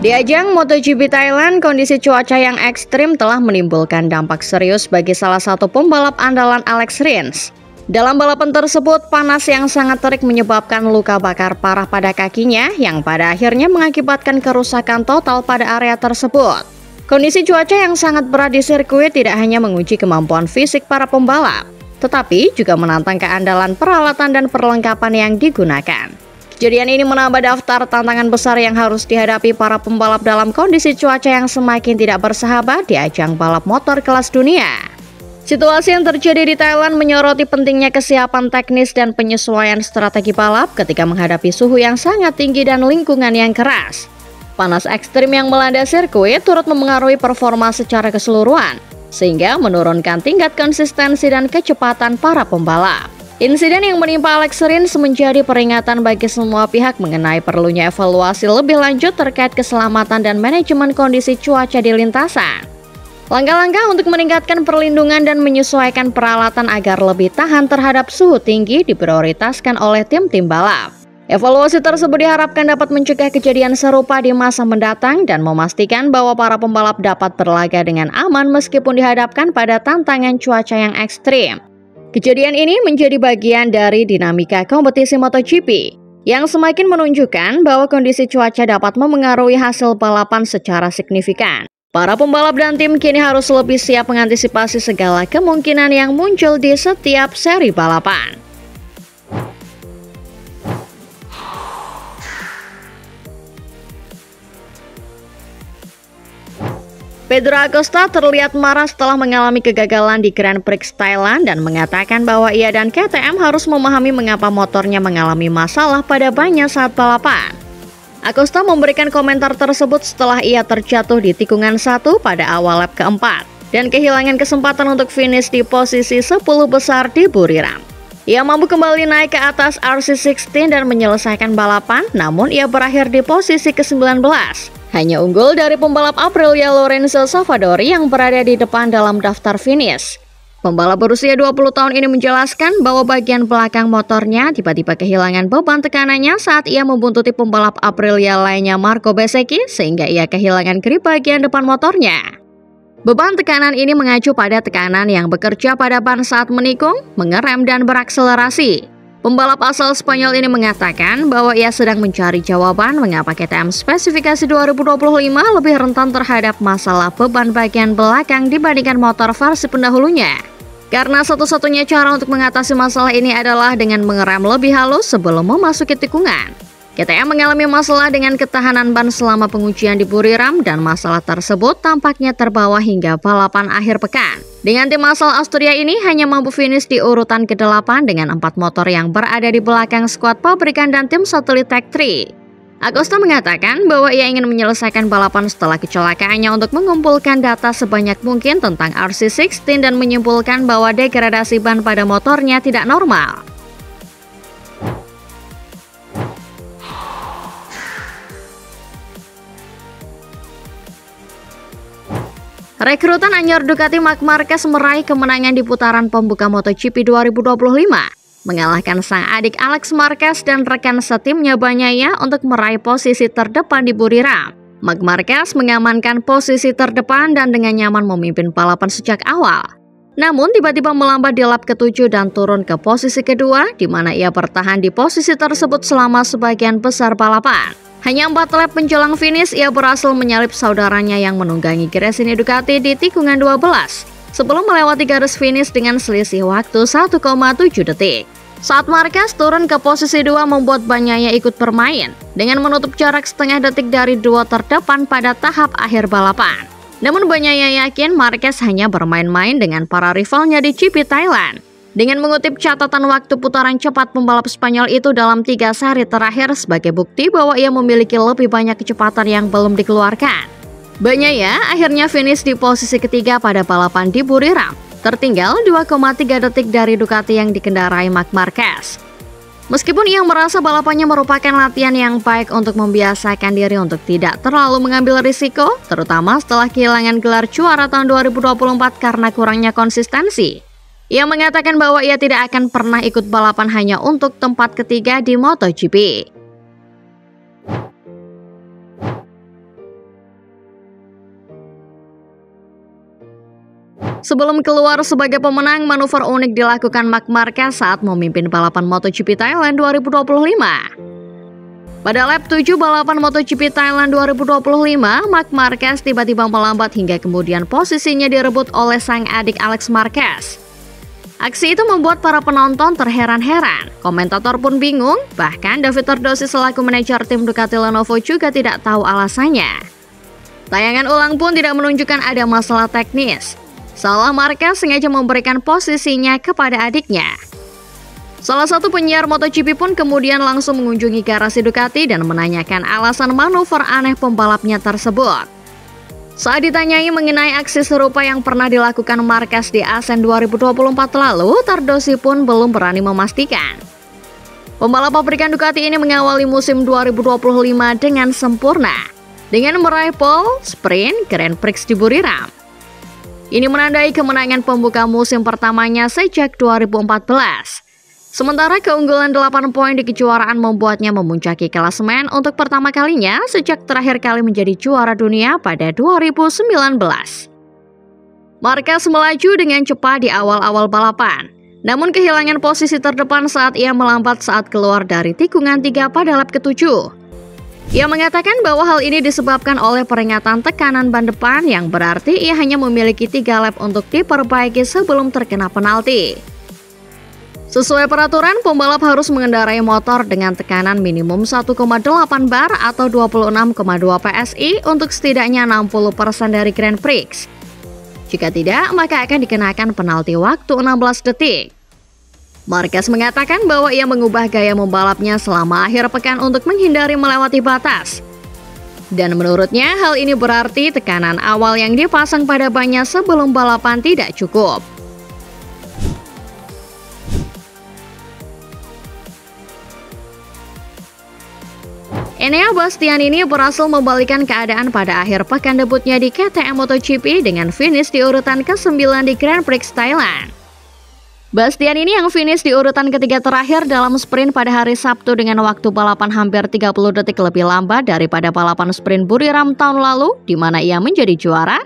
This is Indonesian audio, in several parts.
Di ajang MotoGP Thailand, kondisi cuaca yang ekstrim telah menimbulkan dampak serius bagi salah satu pembalap andalan Alex Rins. Dalam balapan tersebut, panas yang sangat terik menyebabkan luka bakar parah pada kakinya yang pada akhirnya mengakibatkan kerusakan total pada area tersebut. Kondisi cuaca yang sangat berat di sirkuit tidak hanya menguji kemampuan fisik para pembalap, tetapi juga menantang keandalan peralatan dan perlengkapan yang digunakan. Kejadian ini menambah daftar tantangan besar yang harus dihadapi para pembalap dalam kondisi cuaca yang semakin tidak bersahabat di ajang balap motor kelas dunia. Situasi yang terjadi di Thailand menyoroti pentingnya kesiapan teknis dan penyesuaian strategi balap ketika menghadapi suhu yang sangat tinggi dan lingkungan yang keras. Panas ekstrim yang melanda sirkuit turut memengaruhi performa secara keseluruhan, sehingga menurunkan tingkat konsistensi dan kecepatan para pembalap. Insiden yang menimpa Alex Rins menjadi peringatan bagi semua pihak mengenai perlunya evaluasi lebih lanjut terkait keselamatan dan manajemen kondisi cuaca di lintasan. Langkah-langkah untuk meningkatkan perlindungan dan menyesuaikan peralatan agar lebih tahan terhadap suhu tinggi diprioritaskan oleh tim-tim balap. Evaluasi tersebut diharapkan dapat mencegah kejadian serupa di masa mendatang dan memastikan bahwa para pembalap dapat berlaga dengan aman meskipun dihadapkan pada tantangan cuaca yang ekstrim. Kejadian ini menjadi bagian dari dinamika kompetisi MotoGP yang semakin menunjukkan bahwa kondisi cuaca dapat memengaruhi hasil balapan secara signifikan. Para pembalap dan tim kini harus lebih siap mengantisipasi segala kemungkinan yang muncul di setiap seri balapan. Pedro Acosta terlihat marah setelah mengalami kegagalan di Grand Prix Thailand dan mengatakan bahwa ia dan KTM harus memahami mengapa motornya mengalami masalah pada bannya saat balapan. Acosta memberikan komentar tersebut setelah ia terjatuh di tikungan 1 pada awal lap keempat dan kehilangan kesempatan untuk finish di posisi 10 besar di Buriram. Ia mampu kembali naik ke atas RC16 dan menyelesaikan balapan, namun ia berakhir di posisi ke-19. Hanya unggul dari pembalap Aprilia Lorenzo Savadori yang berada di depan dalam daftar finish. Pembalap berusia 20 tahun ini menjelaskan bahwa bagian belakang motornya tiba-tiba kehilangan beban tekanannya saat ia membuntuti pembalap Aprilia lainnya Marco Bezzecchi sehingga ia kehilangan grip bagian depan motornya. Beban tekanan ini mengacu pada tekanan yang bekerja pada ban saat menikung, mengerem, dan berakselerasi. Pembalap asal Spanyol ini mengatakan bahwa ia sedang mencari jawaban mengapa KTM spesifikasi 2025 lebih rentan terhadap masalah beban bagian belakang dibandingkan motor versi pendahulunya. Karena satu-satunya cara untuk mengatasi masalah ini adalah dengan mengerem lebih halus sebelum memasuki tikungan. KTM mengalami masalah dengan ketahanan ban selama pengujian di Buriram dan masalah tersebut tampaknya terbawa hingga balapan akhir pekan. Dengan tim asal Austria ini hanya mampu finish di urutan ke-8 dengan 4 motor yang berada di belakang skuad pabrikan dan tim satelit Tech 3. Acosta mengatakan bahwa ia ingin menyelesaikan balapan setelah kecelakaannya untuk mengumpulkan data sebanyak mungkin tentang RC16 dan menyimpulkan bahwa degradasi ban pada motornya tidak normal. Rekrutan anyar Ducati Marc Marquez meraih kemenangan di putaran pembuka MotoGP 2025, mengalahkan sang adik Alex Marquez dan rekan setimnya Bagnaia untuk meraih posisi terdepan di Buriram. Marc Marquez mengamankan posisi terdepan dan dengan nyaman memimpin balapan sejak awal. Namun tiba-tiba melambat di lap ke-7 dan turun ke posisi kedua, di mana ia bertahan di posisi tersebut selama sebagian besar balapan. Hanya 4 lap menjelang finish, ia berhasil menyalip saudaranya yang menunggangi Gresini Ducati di tikungan 12, sebelum melewati garis finish dengan selisih waktu 1,7 detik. Saat Marquez turun ke posisi 2 membuat Bagnaia ikut bermain, dengan menutup jarak setengah detik dari duo terdepan pada tahap akhir balapan. Namun Bagnaia yakin Marquez hanya bermain-main dengan para rivalnya di GP Thailand. Dengan mengutip catatan waktu putaran cepat pembalap Spanyol itu dalam 3 seri terakhir sebagai bukti bahwa ia memiliki lebih banyak kecepatan yang belum dikeluarkan. Bagnaia akhirnya finish di posisi ketiga pada balapan di Buriram, tertinggal 2,3 detik dari Ducati yang dikendarai Marc Marquez. Meskipun ia merasa balapannya merupakan latihan yang baik untuk membiasakan diri untuk tidak terlalu mengambil risiko, terutama setelah kehilangan gelar juara tahun 2024 karena kurangnya konsistensi. Ia mengatakan bahwa ia tidak akan pernah ikut balapan hanya untuk tempat ketiga di MotoGP. Sebelum keluar sebagai pemenang, manuver unik dilakukan Marc Marquez saat memimpin balapan MotoGP Thailand 2025. Pada lap 7 balapan MotoGP Thailand 2025, Marc Marquez tiba-tiba melambat hingga kemudian posisinya direbut oleh sang adik Alex Marquez. Aksi itu membuat para penonton terheran-heran, komentator pun bingung, bahkan David Tordosi selaku manajer tim Ducati Lenovo juga tidak tahu alasannya. Tayangan ulang pun tidak menunjukkan ada masalah teknis. Seolah Marquez sengaja memberikan posisinya kepada adiknya. Salah satu penyiar MotoGP pun kemudian langsung mengunjungi garasi Ducati dan menanyakan alasan manuver aneh pembalapnya tersebut. Saat ditanyai mengenai aksi serupa yang pernah dilakukan Marquez di Asen 2024 lalu, Tardosi pun belum berani memastikan. Pembalap pabrikan Ducati ini mengawali musim 2025 dengan sempurna, dengan meraih pole, sprint, Grand Prix di Buriram. Ini menandai kemenangan pembuka musim pertamanya sejak 2014. Sementara keunggulan 8 poin di kejuaraan membuatnya memuncaki klasemen untuk pertama kalinya sejak terakhir kali menjadi juara dunia pada 2019. Marquez melaju dengan cepat di awal-awal balapan, namun kehilangan posisi terdepan saat ia melambat saat keluar dari tikungan 3 pada lap ke-7. Ia mengatakan bahwa hal ini disebabkan oleh peringatan tekanan ban depan yang berarti ia hanya memiliki 3 lap untuk diperbaiki sebelum terkena penalti. Sesuai peraturan, pembalap harus mengendarai motor dengan tekanan minimum 1,8 bar atau 26,2 PSI untuk setidaknya 60% dari Grand Prix. Jika tidak, maka akan dikenakan penalti waktu 16 detik. Marquez mengatakan bahwa ia mengubah gaya membalapnya selama akhir pekan untuk menghindari melewati batas. Dan menurutnya, hal ini berarti tekanan awal yang dipasang pada bannya sebelum balapan tidak cukup. Enea Bastianini berhasil membalikan keadaan pada akhir pekan debutnya di KTM MotoGP dengan finish di urutan ke-9 di Grand Prix Thailand. Bastianini yang finish di urutan ketiga terakhir dalam sprint pada hari Sabtu dengan waktu balapan hampir 30 detik lebih lambat daripada balapan sprint Buriram tahun lalu di mana ia menjadi juara,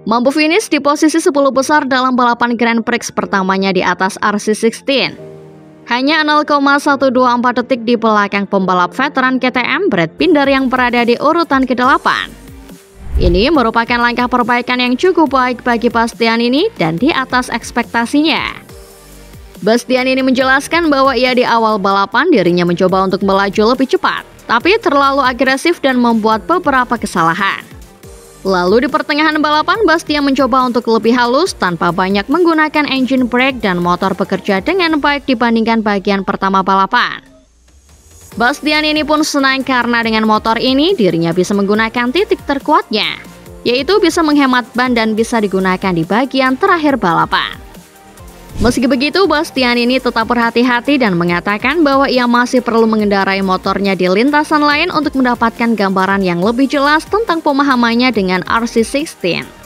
mampu finish di posisi 10 besar dalam balapan Grand Prix pertamanya di atas RC16. Hanya 0,124 detik di belakang pembalap veteran KTM Brad Binder yang berada di urutan ke-8. Ini merupakan langkah perbaikan yang cukup baik bagi Bastianini dan di atas ekspektasinya. Bastianini menjelaskan bahwa ia di awal balapan dirinya mencoba untuk melaju lebih cepat, tapi terlalu agresif dan membuat beberapa kesalahan. Lalu di pertengahan balapan, Bastian mencoba untuk lebih halus tanpa banyak menggunakan engine brake dan motor bekerja dengan baik dibandingkan bagian pertama balapan. Bastian ini pun senang karena dengan motor ini dirinya bisa menggunakan titik terkuatnya, yaitu bisa menghemat ban dan bisa digunakan di bagian terakhir balapan. Meski begitu, Bastian ini tetap berhati-hati dan mengatakan bahwa ia masih perlu mengendarai motornya di lintasan lain untuk mendapatkan gambaran yang lebih jelas tentang pemahamannya dengan RC16.